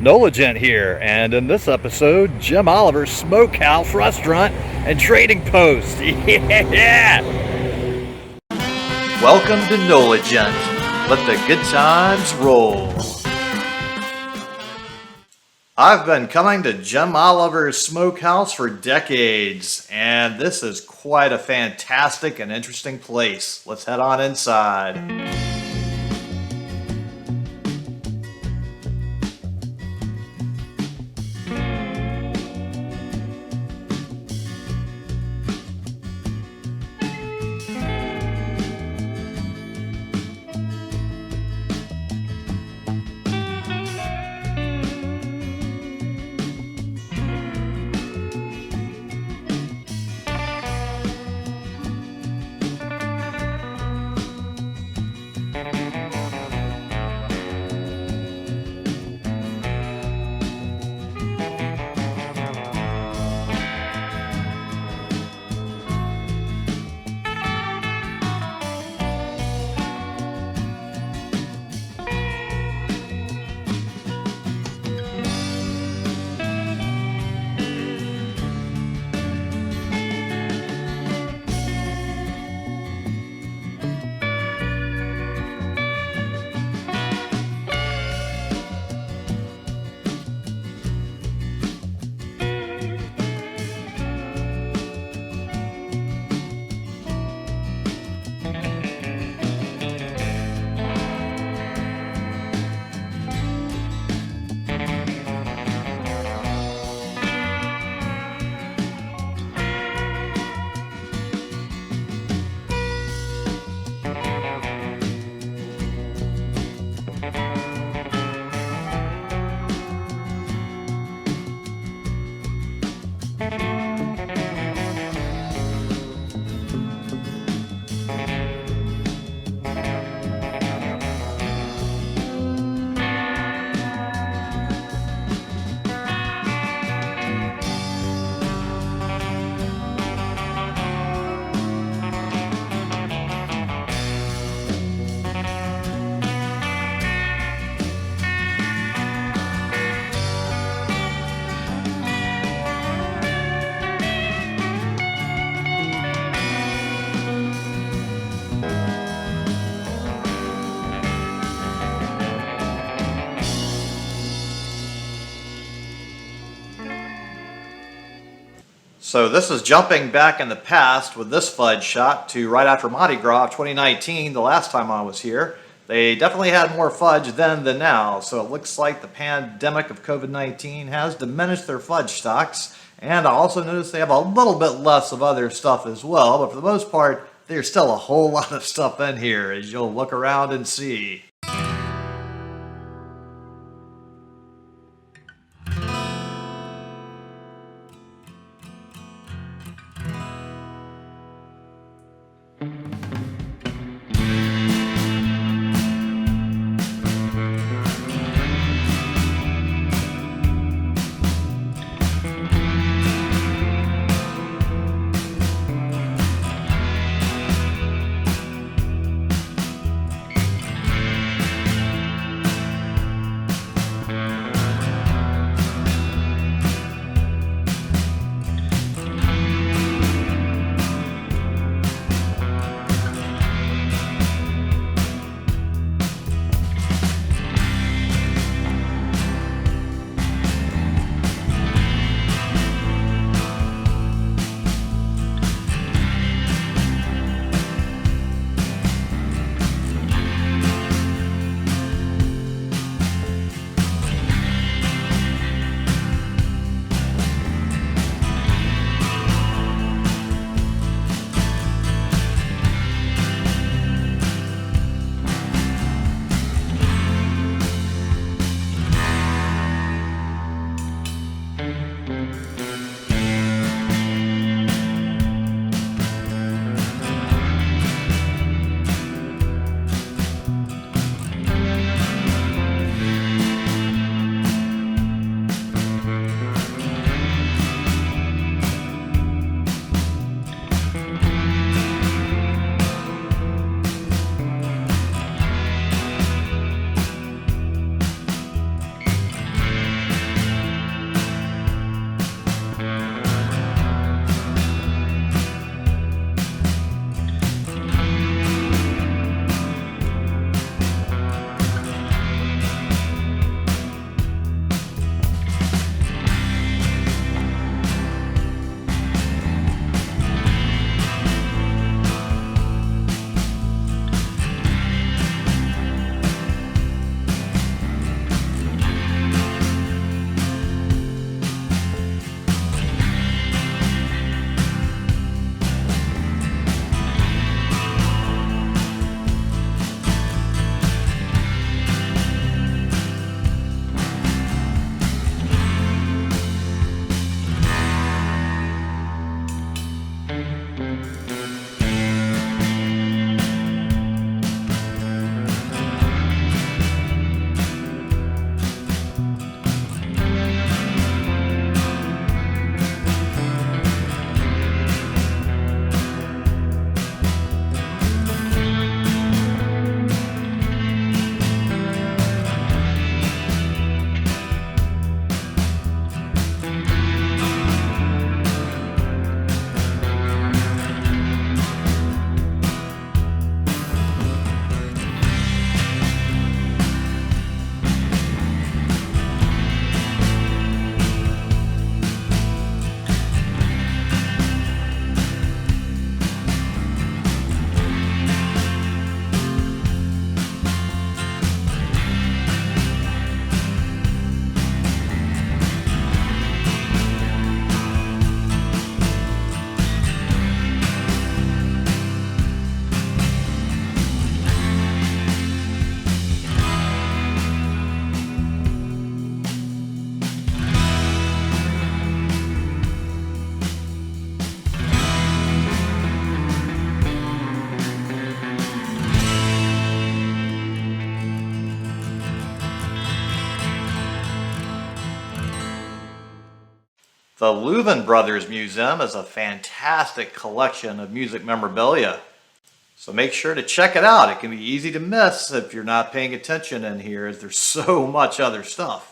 Nolagent here, and in this episode, Jim Oliver's Smokehouse Restaurant and Trading Post. Yeah! Welcome to Nolagent. Let the good times roll. I've been coming to Jim Oliver's Smokehouse for decades, and this is quite a fantastic and interesting place. Let's head on inside. So this is jumping back in the past with this fudge shot to right after Mardi Gras 2019, the last time I was here. They definitely had more fudge then than now, so it looks like the pandemic of COVID-19 has diminished their fudge stocks. And I also noticed they have a little bit less of other stuff as well, but for the most part, there's still a whole lot of stuff in here, as you'll look around and see. The Louvin Brothers Museum is a fantastic collection of music memorabilia. So make sure to check it out. It can be easy to miss if you're not paying attention in here, as there's so much other stuff.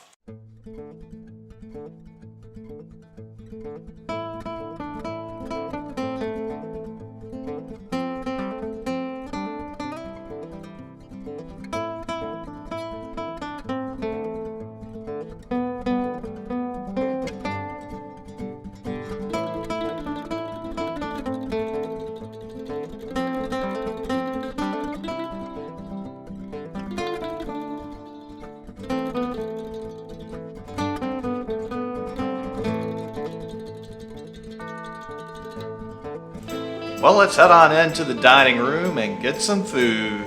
Well, let's head on into the dining room and get some food.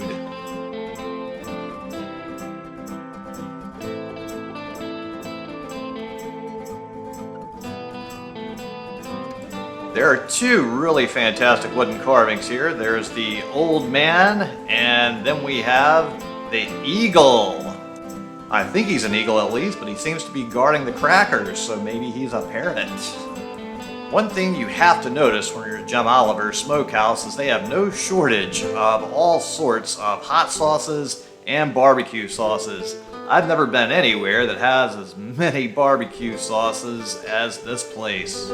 There are two really fantastic wooden carvings here. There's the old man, and then we have the eagle. I think he's an eagle at least, but he seems to be guarding the crackers, so maybe he's a parrot. One thing you have to notice when you're at Jim Oliver's Smokehouse is they have no shortage of all sorts of hot sauces and barbecue sauces. I've never been anywhere that has as many barbecue sauces as this place.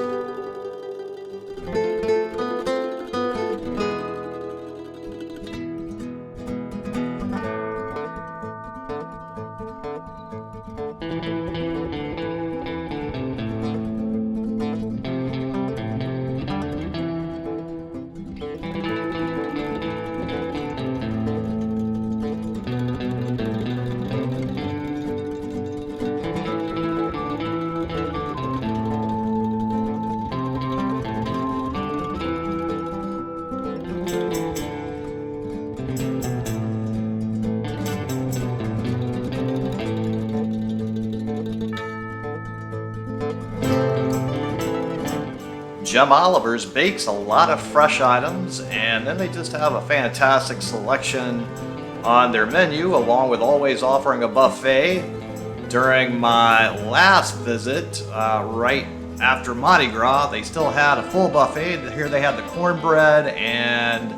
Jim Oliver's bakes a lot of fresh items, and then they just have a fantastic selection on their menu, along with always offering a buffet. During my last visit, right after Mardi Gras, they still had a full buffet. Here they had the cornbread, and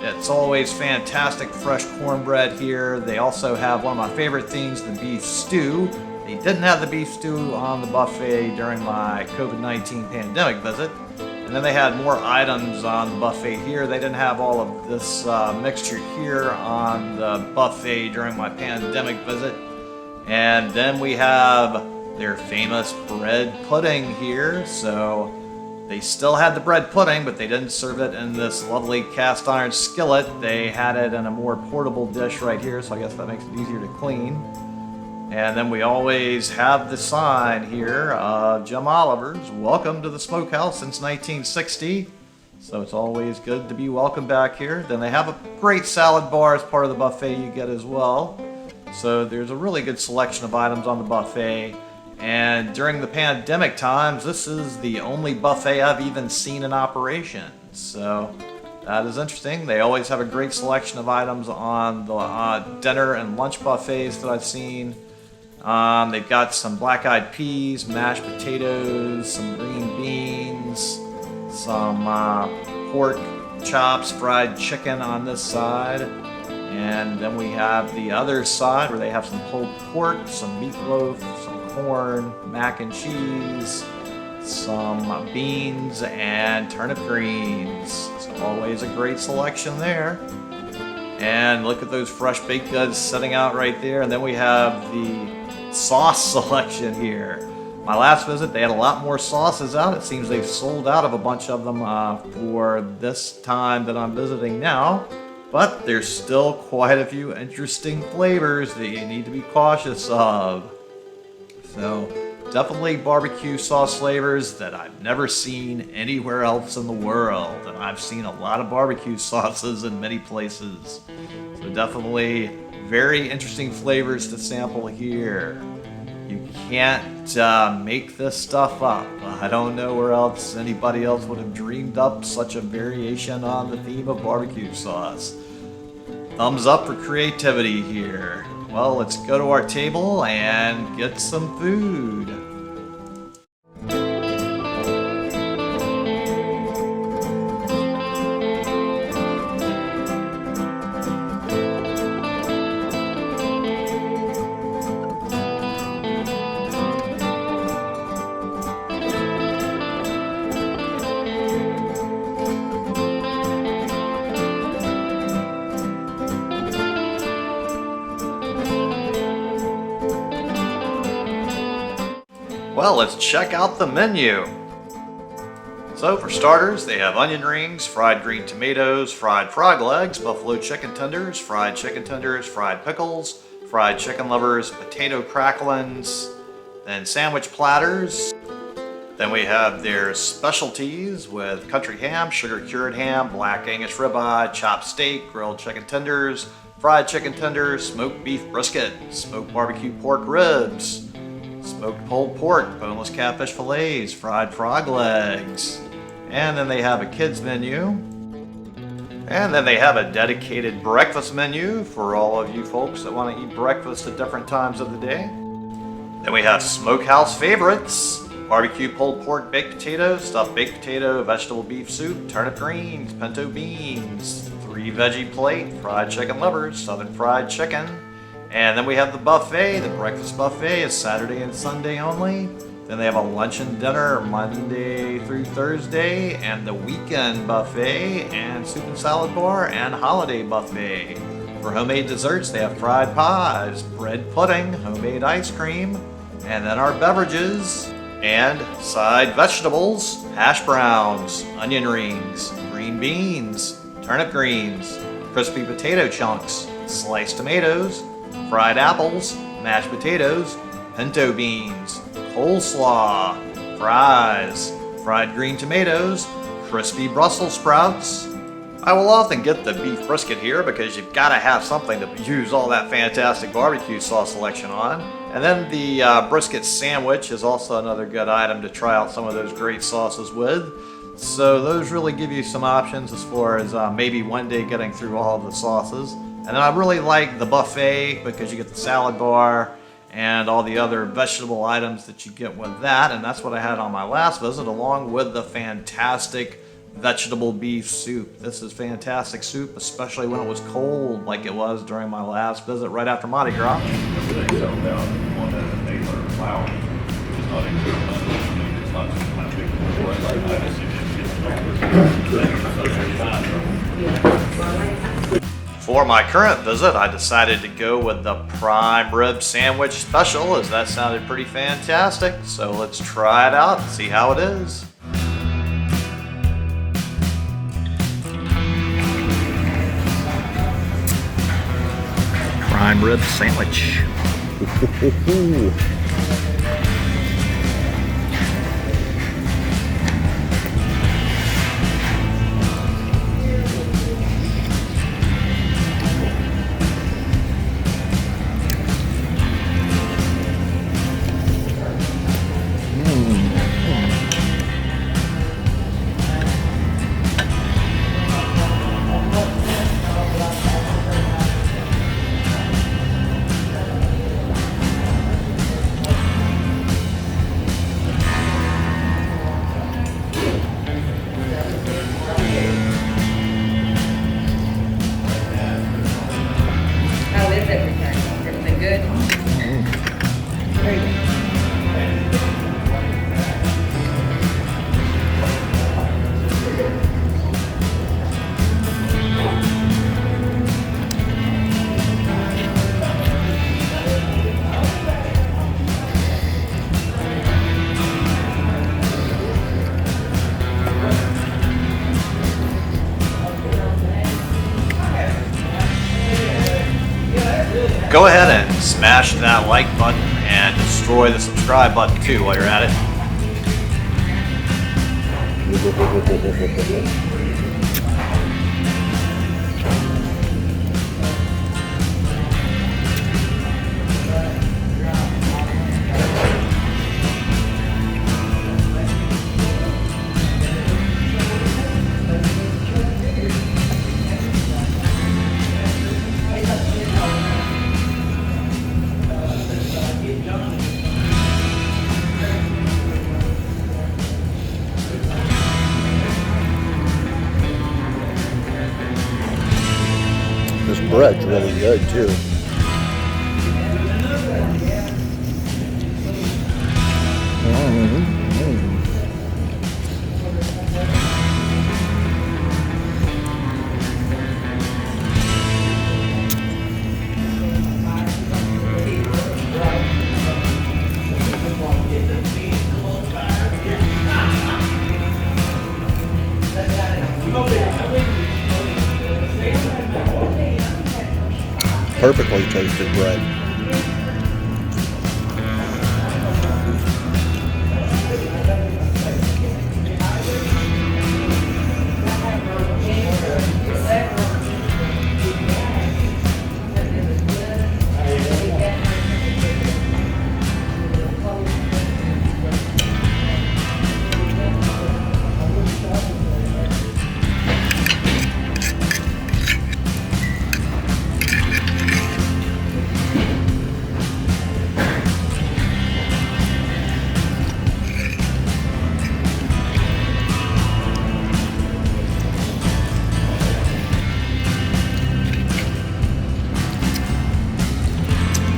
it's always fantastic fresh cornbread here. They also have one of my favorite things, the beef stew. They didn't have the beef stew on the buffet during my COVID-19 pandemic visit. And then they had more items on the buffet here. They didn't have all of this mixture here on the buffet during my pandemic visit. And then we have their famous bread pudding here. So they still had the bread pudding, but they didn't serve it in this lovely cast iron skillet. They had it in a more portable dish right here, so I guess that makes it easier to clean. And then we always have the sign here of Jim Oliver's, welcome to the Smokehouse since 1960. So it's always good to be welcome back here. Then they have a great salad bar as part of the buffet you get as well. So there's a really good selection of items on the buffet. And during the pandemic times, this is the only buffet I've even seen in operation. So that is interesting. They always have a great selection of items on the dinner and lunch buffets that I've seen. They've got some black-eyed peas, mashed potatoes, some green beans, some pork chops, fried chicken on this side. And then we have the other side where they have some pulled pork, some meatloaf, some corn, mac and cheese, some beans, and turnip greens. So always a great selection there. And look at those fresh baked goods sitting out right there. And then we have the sauce selection here. My last visit, they had a lot more sauces out. It seems they've sold out of a bunch of them for this time that I'm visiting now. But there's still quite a few interesting flavors that you need to be cautious of. So definitely barbecue sauce flavors that I've never seen anywhere else in the world. And I've seen a lot of barbecue sauces in many places. So definitely very interesting flavors to sample here. You can't make this stuff up. I don't know where else anybody else would have dreamed up such a variation on the theme of barbecue sauce. Thumbs up for creativity here. Well, let's go to our table and get some food. Well, let's check out the menu. So for starters, they have onion rings, fried green tomatoes, fried frog legs, buffalo chicken tenders, fried pickles, fried chicken livers, potato cracklings, then sandwich platters. Then we have their specialties with country ham, sugar cured ham, black Angus ribeye, chopped steak, grilled chicken tenders, fried chicken tenders, smoked beef brisket, smoked barbecue pork ribs, smoked pulled pork, boneless catfish fillets, fried frog legs. And then they have a kids menu. And then they have a dedicated breakfast menu for all of you folks that want to eat breakfast at different times of the day. Then we have smokehouse favorites. Barbecue pulled pork baked potato, stuffed baked potato, vegetable beef soup, turnip greens, pinto beans, 3 veggie plate, fried chicken livers, southern fried chicken. And then we have the buffet. The breakfast buffet is Saturday and Sunday only. Then they have a lunch and dinner Monday through Thursday, and the weekend buffet, and soup and salad bar, and holiday buffet. For homemade desserts, they have fried pies, bread pudding, homemade ice cream, and then our beverages. And side vegetables, hash browns, onion rings, green beans, turnip greens, crispy potato chunks, sliced tomatoes, fried apples, mashed potatoes, pinto beans, coleslaw, fries, fried green tomatoes, crispy Brussels sprouts. I will often get the beef brisket here because you've got to have something to use all that fantastic barbecue sauce selection on. And then the brisket sandwich is also another good item to try out some of those great sauces with. So those really give you some options as far as maybe one day getting through all of the sauces. And then I really like the buffet because you get the salad bar and all the other vegetable items that you get with that. And that's what I had on my last visit, along with the fantastic vegetable beef soup. This is fantastic soup, especially when it was cold like it was during my last visit right after Mardi Gras. For my current visit, I decided to go with the prime rib sandwich special, as that sounded pretty fantastic. So let's try it out and see how it is. Prime rib sandwich. Go ahead and smash that like button and destroy the subscribe button too while you're at it. This bread's really good too. Perfectly toasted bread.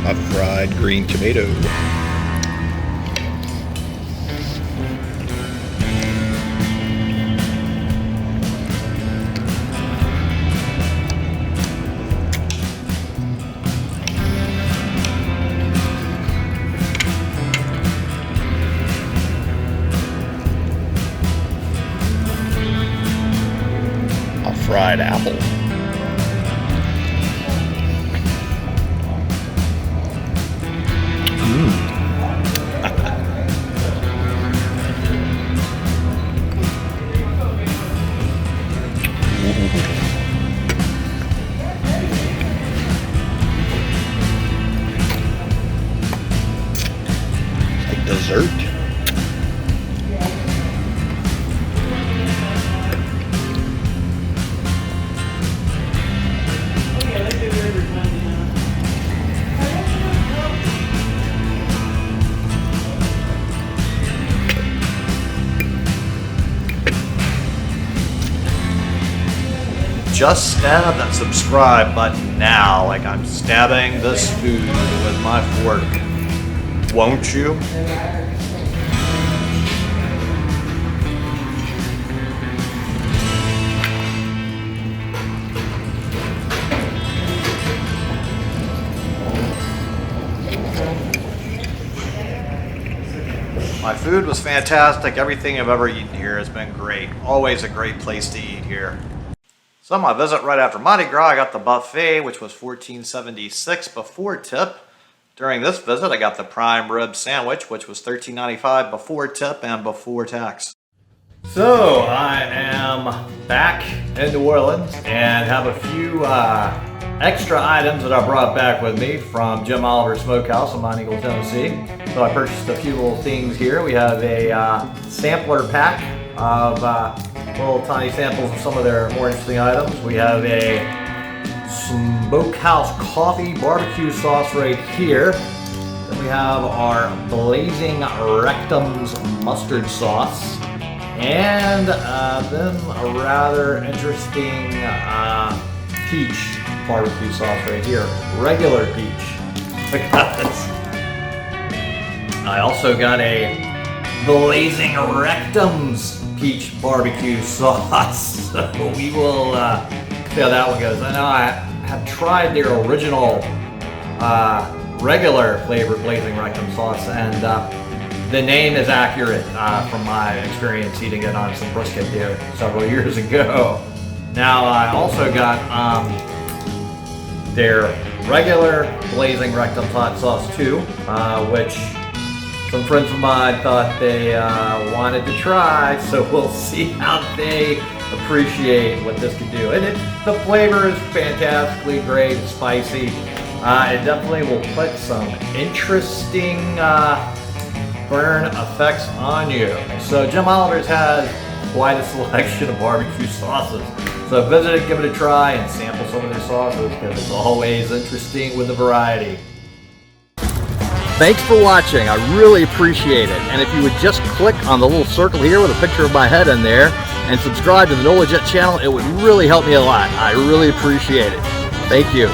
A fried green tomato. A fried apple. Like dessert. Just stab that subscribe button now, like I'm stabbing this food with my fork. Won't you? My food was fantastic. Everything I've ever eaten here has been great. Always a great place to eat here. So on my visit right after Mardi Gras, I got the buffet, which was $14.76 before tip. During this visit, I got the prime rib sandwich, which was $13.95 before tip and before tax. So I am back in New Orleans and have a few extra items that I brought back with me from Jim Oliver's Smokehouse in Monteagle, Tennessee. So I purchased a few little things here. We have a sampler pack of little tiny samples of some of their more interesting items. We have a Smokehouse coffee barbecue sauce right here. Then we have our Blazing Rectums mustard sauce. And then a rather interesting peach barbecue sauce right here. Regular peach. Look at this. I also got a Blazing Rectums peach barbecue sauce. So we will see how that one goes. I know I have tried their original regular flavored Blazing Rectum sauce, and the name is accurate from my experience eating it on some brisket there several years ago. Now I also got their regular Blazing Rectum hot sauce too, which some friends of mine thought they wanted to try, so we'll see how they appreciate what this could do. And the flavor is fantastically great, spicy. It definitely will put some interesting burn effects on you. So Jim Oliver's has quite a selection of barbecue sauces. So visit it, give it a try, and sample some of their sauces, because it's always interesting with the variety. Thanks for watching. I really appreciate it. And if you would just click on the little circle here with a picture of my head in there and subscribe to the NOLA Jet channel, it would really help me a lot. I really appreciate it. Thank you.